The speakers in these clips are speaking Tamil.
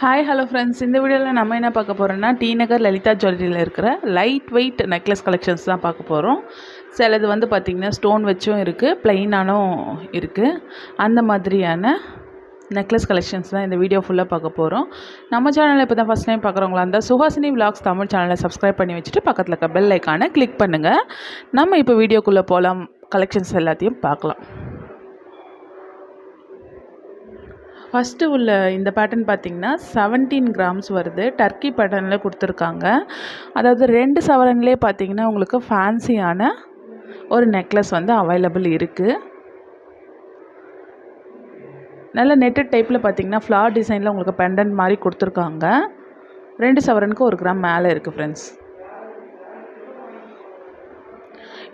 ஹாய் ஹலோ ஃப்ரெண்ட்ஸ், இந்த வீடியோவில் நம்ம என்ன பார்க்க போகிறோம்னா டி நகர் லலிதா ஜுவல்லரியில் இருக்கிற லைட் வெயிட் நெக்லஸ் கலெக்ஷன்ஸ் தான் பார்க்க போகிறோம். சிலது வந்து பார்த்திங்கன்னா ஸ்டோன் வச்சும் இருக்குது, ப்ளைனானும் இருக்குது. அந்த மாதிரியான நெக்லஸ் கலெக்ஷன்ஸ் தான் இந்த வீடியோ ஃபுல்லாக பார்க்க போகிறோம். நம்ம சேனலில் இப்போ தான் ஃபஸ்ட் டைம் பார்க்குறவங்களா இருந்தால் சுஹாசினி விலாக்ஸ் தமிழ் சேனலை சப்ஸ்கிரைப் பண்ணி வச்சுட்டு பக்கத்தில் இருக்க பெல் ஐக்கானை கிளிக் பண்ணுங்கள். நம்ம இப்போ வீடியோக்குள்ளே போகலாம், கலெக்ஷன்ஸ் எல்லாத்தையும் பார்க்கலாம். ஃபஸ்ட்டு உள்ள இந்த பேட்டர்ன் பார்த்திங்கன்னா 17 கிராம்ஸ் வருது. டர்க்கி பேட்டர்னில் கொடுத்துருக்காங்க. அதாவது 2 சவரன்லேயே பார்த்திங்கன்னா உங்களுக்கு ஃபேன்சியான ஒரு நெக்லஸ் வந்து அவைலபிள் இருக்குது. நல்ல நெட்டட் டைப்பில் பார்த்திங்கன்னா ஃப்ளார் டிசைனில் உங்களுக்கு பெண்டன்ட் மாதிரி கொடுத்துருக்காங்க. 2 சவரனுக்கு 1 கிராம் மேலே இருக்குது ஃப்ரெண்ட்ஸ்.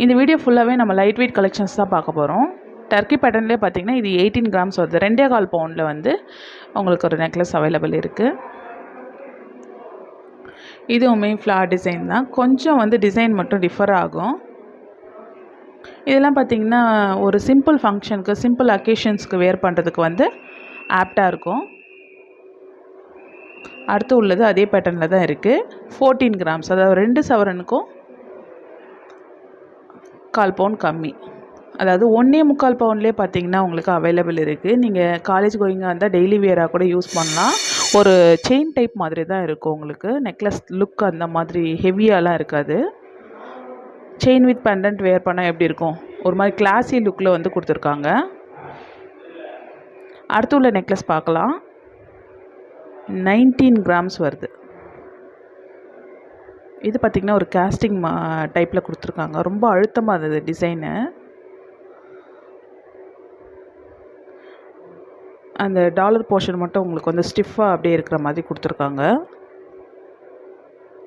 இந்த வீடியோ ஃபுல்லாகவே நம்ம லைட் வெயிட் கலெக்ஷன்ஸ் தான் பார்க்க போகிறோம். டர்க்கி பேட்டர்ன்லேயே பார்த்திங்கன்னா இது 18 கிராம்ஸ் வருது. 2.25 பவுண்டில் வந்து உங்களுக்கு ஒரு நெக்லஸ் அவைலபிள் இருக்குது. இதுவுமே ஃப்ளார் டிசைன் தான், கொஞ்சம் வந்து டிசைன் மட்டும் டிஃபர் ஆகும். இதெல்லாம் பார்த்திங்கன்னா ஒரு சிம்பிள் ஃபங்க்ஷனுக்கு, சிம்பிள் அக்கேஷன்ஸ்க்கு வேர் பண்ணுறதுக்கு வந்து ஆப்டாக இருக்கும். அடுத்து உள்ளது அதே பேட்டர்னில் தான் இருக்குது. 14 கிராம்ஸ், அதாவது 2 சவரனுக்கும் 1/4 பவுண்ட் கம்மி. அதாவது 1.25 பவுண்ட்லேயே பார்த்திங்கன்னா உங்களுக்கு அவைலபிள் இருக்குது. நீங்கள் காலேஜ் கோயிங்காக இருந்தால் டெய்லி வியராக கூட யூஸ் பண்ணலாம். ஒரு செயின் டைப் மாதிரி தான் இருக்கும் உங்களுக்கு. நெக்லஸ் லுக் அந்த மாதிரி ஹெவியாலாம் இருக்காது. செயின் வித் பெண்டன்ட் வேர் பண்ணால் எப்படி இருக்கும், ஒரு மாதிரி கிளாஸி லுக்கில் வந்து கொடுத்துருக்காங்க. அடுத்து உள்ள நெக்லஸ் பார்க்கலாம். 19 கிராம்ஸ் வருது. இது பார்த்திங்கன்னா ஒரு கேஸ்டிங் டைப்பில் கொடுத்துருக்காங்க. ரொம்ப அழுத்தமாக இருந்தது டிசைனு. அந்த டாலர் போர்ஷன் மட்டும் உங்களுக்கு வந்து ஸ்டிஃபாக அப்படியே இருக்கிற மாதிரி கொடுத்துருக்காங்க.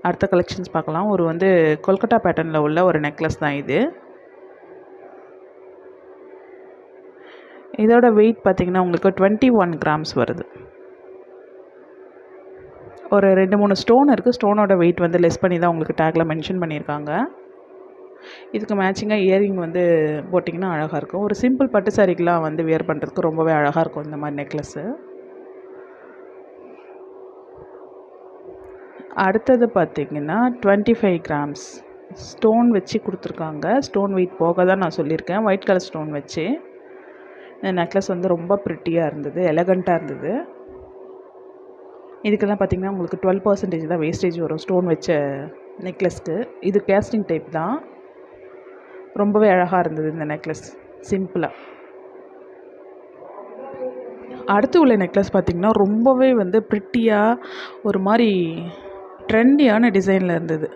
அடுத்த கலெக்ஷன்ஸ் பார்க்கலாம். ஒரு வந்து கொல்கட்டா பேட்டர்னில் உள்ள ஒரு நெக்லஸ் தான் இது. இதோட வெயிட் பார்த்திங்கன்னா உங்களுக்கு 21 கிராம்ஸ் வருது. ஒரு 2-3 ஸ்டோன் இருக்குது. ஸ்டோனோட வெயிட் வந்து லெஸ் பண்ணி தான் உங்களுக்கு டேக்கில் மென்ஷன் பண்ணியிருக்காங்க. இதுக்கு மேட்சிங்காக இயரிங் வந்து போட்டிங்கன்னா அழகாக இருக்கும். ஒரு சிம்பிள் பட்டு சாரிக்கெலாம் வந்து வியர் பண்ணுறதுக்கு ரொம்பவே அழகாக இருக்கும் இந்த மாதிரி நெக்லஸ்ஸு. அடுத்தது பார்த்திங்கன்னா 25 கிராம்ஸ் ஸ்டோன் வச்சு கொடுத்துருக்காங்க. ஸ்டோன் வெயிட் போக தான் நான் சொல்லியிருக்கேன். ஒயிட் கலர் ஸ்டோன் வச்சு இந்த நெக்லஸ் வந்து ரொம்ப ப்ரிட்டியாக இருந்தது, எலகண்ட்டாக இருந்தது. இதுக்கெல்லாம் பார்த்திங்கன்னா உங்களுக்கு 12% தான் வேஸ்டேஜ் வரும் ஸ்டோன் வச்ச நெக்லஸ்க்கு. இது கேஸ்டிங் டைப் தான். ரொம்பவே அழகாக இருந்தது இந்த நெக்லஸ், சிம்பிளாக. அடுத்து உள்ள நெக்லஸ் பார்த்திங்கன்னா ரொம்பவே வந்து ப்ரிட்டியாக ஒரு மாதிரி ட்ரெண்டியான டிசைனில் இருந்தது.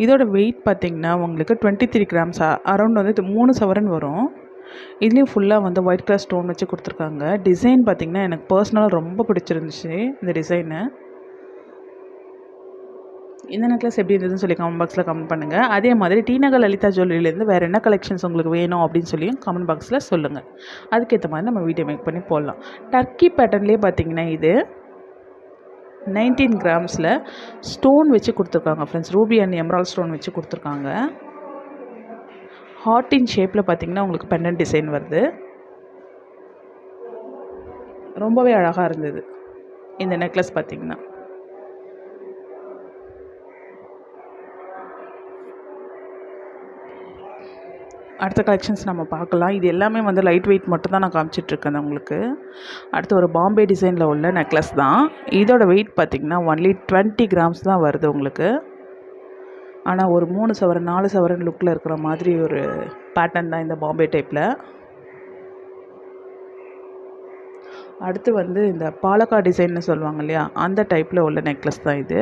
இதோட வெயிட் பார்த்திங்கன்னா உங்களுக்கு 23 கிராம்ஸ், அரௌண்ட் வந்து 3 சவரன் வரும். இதுலேயும் ஃபுல்லாக வந்து ஒயிட் கலர் ஸ்டோன் வச்சு கொடுத்துருக்காங்க. டிசைன் பார்த்திங்கன்னா எனக்கு பர்சனலாக ரொம்ப பிடிச்சிருந்துச்சு இந்த டிசைனு. இந்த நெக்லஸ் எப்படி இருந்ததுன்னு சொல்லி கமெண்ட் பாக்ஸில் கமெண்ட் பண்ணுங்கள். அதே மாதிரி டி நகர் லலிதா ஜுவல்லரியிலேருந்து வேறு என்ன கலெக்ஷன்ஸ் உங்களுக்கு வேணும் அப்படின்னு சொல்லி கமெண்ட் பாக்ஸில் சொல்லுங்கள். அதுக்கேற்ற மாதிரி நம்ம வீடியோ மேக் பண்ணி போடலாம். டர்க்கி பேட்டர்ன்லேயே பார்த்திங்கன்னா இது 19 கிராம்ஸில் ஸ்டோன் வச்சு கொடுத்துருக்காங்க friends. Ruby and emerald stone வச்சு கொடுத்துருக்காங்க. ஹார்ட்டின் ஷேப்பில் பார்த்திங்கன்னா உங்களுக்கு பெண்டன்ட் டிசைன் வருது. ரொம்பவே அழகாக இருந்தது இந்த நெக்லஸ் பார்த்திங்கன்னா. அடுத்த கலெக்ஷன்ஸ் நம்ம பார்க்கலாம். இது எல்லாமே வந்து லைட் வெயிட் மட்டும் தான் நான் காமிச்சிட்ருக்கேன் உங்களுக்கு. அடுத்து ஒரு பாம்பே டிசைனில் உள்ள நெக்லஸ் தான். இதோட வெயிட் பார்த்திங்கன்னா ஒன்லி 20 கிராம்ஸ் தான் வருது உங்களுக்கு. ஆனால் ஒரு 3 சவரன் 4 சவரன் லுக்கில் இருக்கிற மாதிரி ஒரு பேட்டர்ன் தான் இந்த பாம்பே டைப்பில். அடுத்து வந்து இந்த பாலக்கா டிசைன்னு சொல்லுவாங்க இல்லையா, அந்த டைப்பில் உள்ள நெக்லஸ் தான் இது.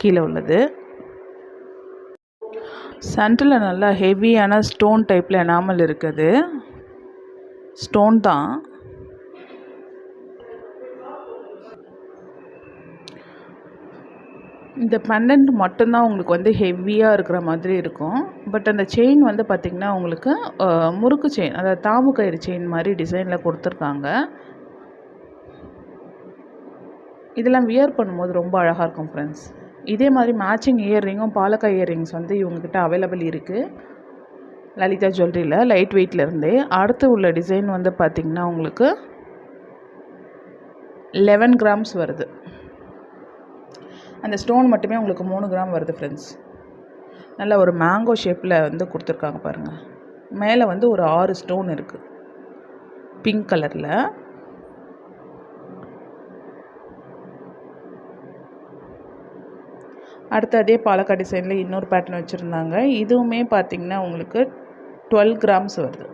கீழே உள்ளது சென்டரில் நல்லா ஹெவியான ஸ்டோன் டைப்பில் எனாமல் இருக்குது. ஸ்டோன் தான். இந்த பெண்டன்ட் மட்டும்தான் உங்களுக்கு வந்து ஹெவியாக இருக்கிற மாதிரி இருக்கும். பட் அந்த செயின் வந்து பார்த்திங்கன்னா உங்களுக்கு முறுக்கு செயின், அதாவது தாமு கயிறு செயின் மாதிரி டிசைனில் கொடுத்துருக்காங்க. இதெல்லாம் வியர் பண்ணும்போது ரொம்ப அழகாக இருக்கும் ஃப்ரெண்ட்ஸ். இதே மாதிரி மேட்சிங் இயர்ரிங்கும் பாலக்காய் இயர்ரிங்ஸ் வந்து இவங்ககிட்ட அவைலபிள் இருக்குது லலிதா ஜுவல்லரியில் லைட் வெயிட்லேருந்தே. அடுத்து உள்ள டிசைன் வந்து பார்த்திங்கன்னா உங்களுக்கு 11 கிராம்ஸ் வருது. அந்த ஸ்டோன் மட்டுமே உங்களுக்கு 3 கிராம் வருது ஃப்ரெண்ட்ஸ். நல்ல ஒரு மேங்கோ ஷேப்பில் வந்து கொடுத்துருக்காங்க பாருங்கள். மேலே வந்து ஒரு 6 ஸ்டோன் இருக்குது பிங்க் கலரில். அடுத்து அதே பாலக்காடு டிசைனில் இன்னொரு பேட்டர்ன் வச்சுருந்தாங்க. இதுவுமே பார்த்திங்கன்னா உங்களுக்கு 12 கிராம்ஸ் வருது.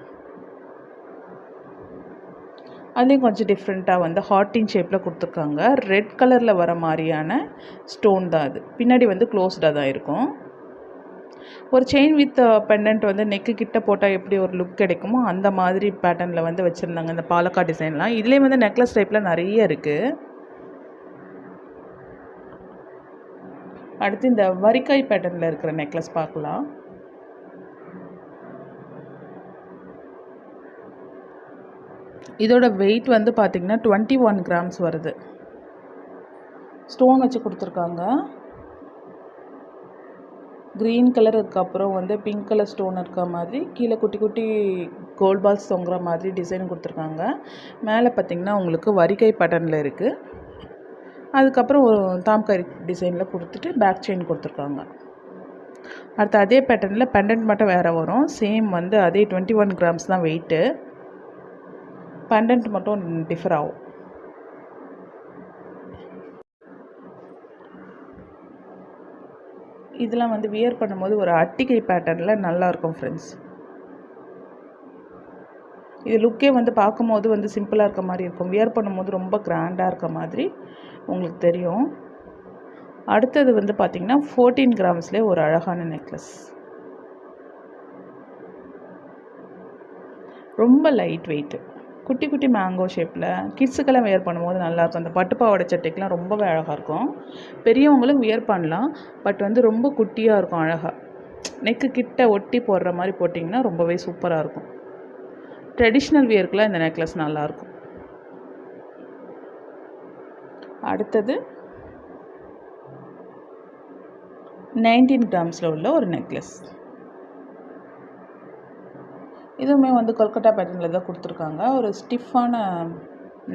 அதுலேயும் கொஞ்சம் டிஃப்ரெண்ட்டாக வந்து ஹார்ட்டின் ஷேப்பில் கொடுத்துருக்காங்க. ரெட் கலரில் வர மாதிரியான ஸ்டோன் தான் அது. பின்னாடி வந்து க்ளோஸ்டாக தான் இருக்கும். ஒரு செயின் வித் பெண்டன்ட் வந்து நெக்கு கிட்ட போட்டால் எப்படி ஒரு லுக் கிடைக்குமோ அந்த மாதிரி பேட்டர்னில் வந்து வச்சுருந்தாங்க இந்த பாலக்காடு டிசைன்லாம். இதுலேயே வந்து நெக்லஸ் டைப்பில் நிறைய இருக்குது. அடுத்து இந்த வரிக்காய் பேட்டர்னில் இருக்கிற நெக்லஸ் பார்க்கலாம். இதோட வெயிட் வந்து பார்த்திங்கன்னா 21 கிராம்ஸ் வருது. ஸ்டோன் வச்சு கொடுத்துருக்காங்க. க்ரீன் கலர் அதுக்கப்புறம் வந்து பிங்க் கலர் ஸ்டோன் இருக்க மாதிரி, கீழே குட்டி குட்டி கோல்ட் பால்ஸ் தொங்குற மாதிரி டிசைன் கொடுத்துருக்காங்க. மேலே பார்த்திங்கன்னா உங்களுக்கு வரிக்காய் பேட்டர்னில் இருக்குது. அதுக்கப்புறம் ஒரு தாம்காரி டிசைனில் கொடுத்துட்டு பேக் செயின் கொடுத்துருக்காங்க. அடுத்து அதே பேட்டர்னில் பெண்டன்ட் மட்டும் வேறு வரும். சேம் வந்து அதே 21 கிராம்ஸ் தான் வெயிட்டு. பெண்டன்ட் மட்டும் டிஃபர் ஆகும். இதெல்லாம் வந்து வியர் பண்ணும்போது ஒரு அட்டிகை பேட்டர்னில் நல்லாயிருக்கும் ஃப்ரெண்ட்ஸ். இது லுக்கே வந்து பார்க்கும்போது வந்து சிம்பிளாக இருக்க மாதிரி இருக்கும். வியர் பண்ணும்போது ரொம்ப கிராண்டாக இருக்க மாதிரி உங்களுக்கு தெரியும். அடுத்தது வந்து பார்த்திங்கன்னா 14 கிராம்ஸ்லேயே ஒரு அழகான நெக்லஸ். ரொம்ப லைட் வெயிட்டு, குட்டி குட்டி மேங்கோ ஷேப்பில் கிட்ஸுக்கெல்லாம் வியர் பண்ணும்போது நல்லாயிருக்கும். அந்த பட்டுப்பாவாடை சட்டைக்கெலாம் ரொம்பவே அழகாக இருக்கும். பெரியவங்களும் வியர் பண்ணலாம். பட் வந்து ரொம்ப குட்டியாக இருக்கும் அழகாக. நெக்கு கிட்ட ஒட்டி போடுற மாதிரி போட்டிங்கன்னா ரொம்பவே சூப்பராக இருக்கும். ட்ரெடிஷ்னல் வியருக்குலாம் இந்த நெக்லஸ் நல்லாயிருக்கும். அடுத்தது 19 கிராம்ஸில் உள்ள ஒரு நெக்லஸ். இதுவுமே வந்து கொல்கட்டா பேட்டர்னில் தான் கொடுத்துருக்காங்க. ஒரு ஸ்டிஃபான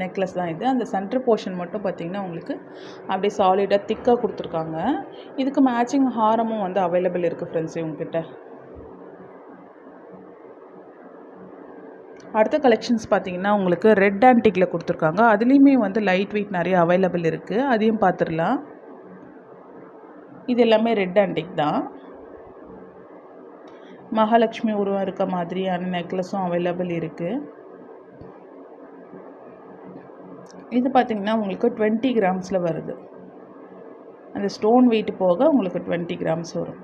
நெக்லஸ் தான் இது. அந்த சென்டர் போர்ஷன் மட்டும் பார்த்திங்கன்னா உங்களுக்கு அப்படியே சாலிடாக திக்காக கொடுத்துருக்காங்க. இதுக்கு மேட்சிங் ஹாரமும் வந்து அவைலபிள் இருக்குது ஃப்ரெண்ட்ஸ் இவங்ககிட்ட. அடுத்த கலெக்ஷன்ஸ் பார்த்திங்கன்னா உங்களுக்கு ரெட் ஆன்டிக்கில் கொடுத்துருக்காங்க. அதுலேயுமே வந்து லைட் வெயிட் நிறைய அவைலபிள் இருக்குது. அதையும் பார்த்துடலாம். இது எல்லாமே ரெட் ஆன்டிக் தான். மகாலட்சுமி உருவம் இருக்க மாதிரியான நெக்லஸும் அவைலபிள் இருக்குது. இது பார்த்திங்கன்னா உங்களுக்கு 20 கிராம்ஸில் வருது. அந்த ஸ்டோன் வெயிட் போக உங்களுக்கு 20 கிராம்ஸ் வரும்.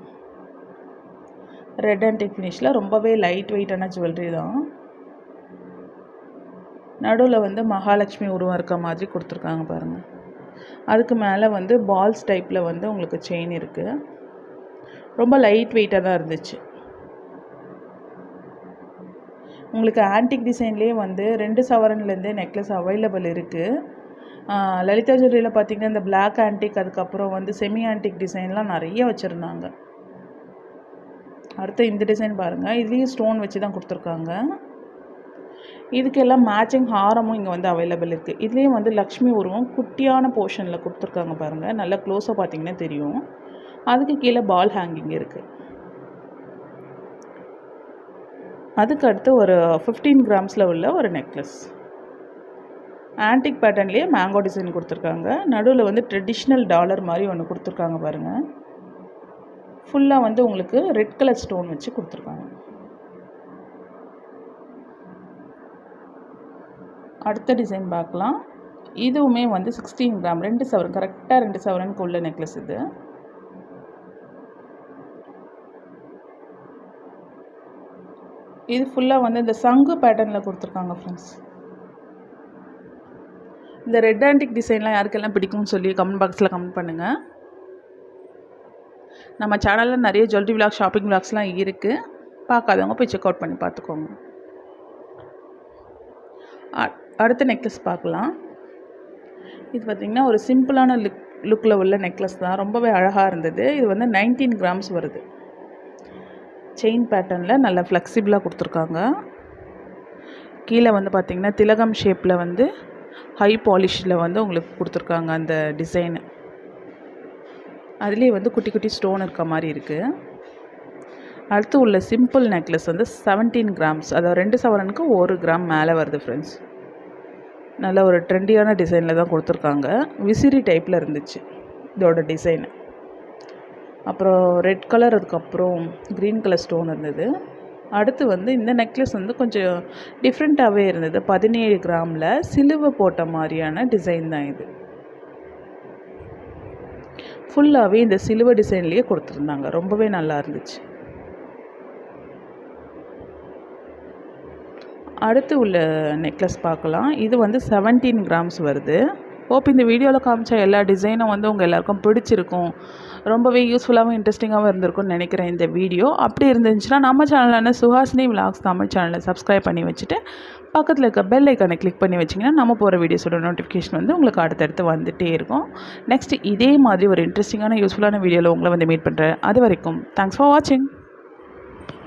ரெட் ஆன்டிக் ஃபினிஷில் ரொம்பவே லைட் வெயிட்டான ஜுவல்லரி தான். நடுவில் வந்து மகாலட்சுமி உருவம் இருக்க மாதிரி கொடுத்துருக்காங்க பாருங்கள். அதுக்கு மேலே வந்து பால்ஸ் டைப்பில் வந்து உங்களுக்கு செயின் இருக்குது. ரொம்ப லைட் வெயிட்டாக தான் இருந்துச்சு. உங்களுக்கு ஆன்டிக் டிசைன்லேயே வந்து 2 சவரன்லேருந்தே நெக்லஸ் அவைலபிள் இருக்குது. லலிதா ஜுவல்லரியில் பார்த்திங்கன்னா இந்த பிளாக் ஆன்டிக் அதுக்கப்புறம் வந்து செமி ஆன்டிக் டிசைன்லாம் நிறைய வச்சுருந்தாங்க. அடுத்து இந்த டிசைன் பாருங்கள். இதுலேயும் ஸ்டோன் வச்சு தான் கொடுத்துருக்காங்க. இதுக்கெல்லாம் மேட்சிங் ஹாரமும் இங்கே வந்து அவைலபிள் இருக்குது. இதுலேயும் வந்து லக்ஷ்மி உருவம் குட்டியான போர்ஷனில் கொடுத்துருக்காங்க பாருங்கள். நல்லா க்ளோஸாக பார்த்திங்கன்னா தெரியும். அதுக்கு கீழே பால் ஹேங்கிங் இருக்குது. அதுக்கு அடுத்து ஒரு 15 கிராம்ஸில் உள்ள ஒரு நெக்லஸ். ஆன்டிக் பேட்டர்ன்லேயே மேங்கோ டிசைன் கொடுத்துருக்காங்க. நடுவில் வந்து ட்ரெடிஷ்னல் டாலர் மாதிரி ஒன்று கொடுத்துருக்காங்க பாருங்கள். ஃபுல்லாக வந்து உங்களுக்கு ரெட் கலர் ஸ்டோன் வச்சு கொடுத்துருக்காங்க. அடுத்த டிசைன் பார்க்கலாம். இதுவுமே வந்து 16 கிராம் 2 சவரன், கரெக்டாக 2 சவரனுக்கு உள்ள நெக்லஸ் இது. இது ஃபுல்லாக வந்து இந்த சங்கு பேட்டர்னில் கொடுத்துருக்காங்க ஃப்ரெண்ட்ஸ். இந்த ரெட் ஆன்டிக் டிசைன்லாம் யாருக்கெல்லாம் பிடிக்கும்னு சொல்லி கமெண்ட் பாக்ஸில் கமெண்ட் பண்ணுங்கள். நம்ம சேனலில் நிறைய ஜுவல்லரி விலாக், ஷாப்பிங் விலாக்ஸ்லாம் இருக்குது. பார்க்காதவங்க போய் செக் அவுட் பண்ணி பார்த்துக்கோங்க. அடுத்த நெக்லஸ் பார்க்கலாம். இது பார்த்திங்கன்னா ஒரு சிம்பிளான லுக்கில் உள்ள நெக்லஸ் தான். ரொம்பவே அழகாக இருந்தது. இது வந்து 19 கிராம்ஸ் வருது. செயின் பேட்டர்னில் நல்லா ஃப்ளெக்சிபிளாக கொடுத்துருக்காங்க. கீழே வந்து பார்த்திங்கன்னா திலகம் ஷேப்பில் வந்து ஹை பாலிஷில் வந்து உங்களுக்கு கொடுத்துருக்காங்க அந்த டிசைனு. அதுலேயே வந்து குட்டி குட்டி ஸ்டோன் இருக்க மாதிரி இருக்குது. அடுத்து உள்ள சிம்பிள் நெக்லஸ் வந்து 17 கிராம்ஸ், அதாவது 2 சவரனுக்கு 1 கிராம் மேலே வருது ஃப்ரெண்ட்ஸ். நல்ல ஒரு ட்ரெண்டியான டிசைனில் தான் கொடுத்துருக்காங்க. விசிறி டைப்பில் இருந்துச்சு இதோட டிசைனு. அப்புறம் ரெட் கலர், அதுக்கப்புறம் க்ரீன் கலர் ஸ்டோன் இருந்தது. அடுத்து வந்து இந்த நெக்லஸ் வந்து கொஞ்சம் டிஃப்ரெண்ட்டாகவே இருந்தது. 17 கிராமில் சிலுவை போட்ட மாதிரியான டிசைன் தான் இது. ஃபுல்லாகவே இந்த சிலுவை டிசைன்லேயே கொடுத்துருந்தாங்க. ரொம்பவே நல்லா இருந்துச்சு. அடுத்து உள்ள நெக்லஸ் பார்க்கலாம். இது வந்து 17 கிராம்ஸ் வருது. ஹோப் இந்த வீடியோவில் காமிச்ச எல்லா டிசைனும் வந்து உங்கள் எல்லாருக்கும் பிடிச்சிருக்கும். ரொம்பவே யூஸ்ஃபுல்லாகவும் இன்ட்ரெஸ்டிங்காகவும் இருந்திருக்கும்னு நினைக்கிறேன் இந்த வீடியோ. அப்படி இருந்துச்சுன்னா நம்ம சேனலான சுஹாசினி விலாக்ஸ் தமிழ் சேனலை சப்ஸ்கிரைப் பண்ணி வச்சுட்டு பக்கத்தில் இருக்க பெல் ஐக்கானை கிளிக் பண்ணி வச்சிங்கன்னா நம்ம போகிற வீடியோஸோட நோட்டிஃபிகேஷன் வந்து உங்களுக்கு அடுத்தடுத்து வந்துகிட்டே இருக்கும். நெக்ஸ்ட் இதே மாதிரி ஒரு இன்ட்ரெஸ்டிங்கான யூஸ்ஃபுல்லான வீடியோவில் உங்களை வந்து மீட் பண்ணுறேன். அது வரைக்கும் தேங்க்ஸ் ஃபார் வாட்சிங்.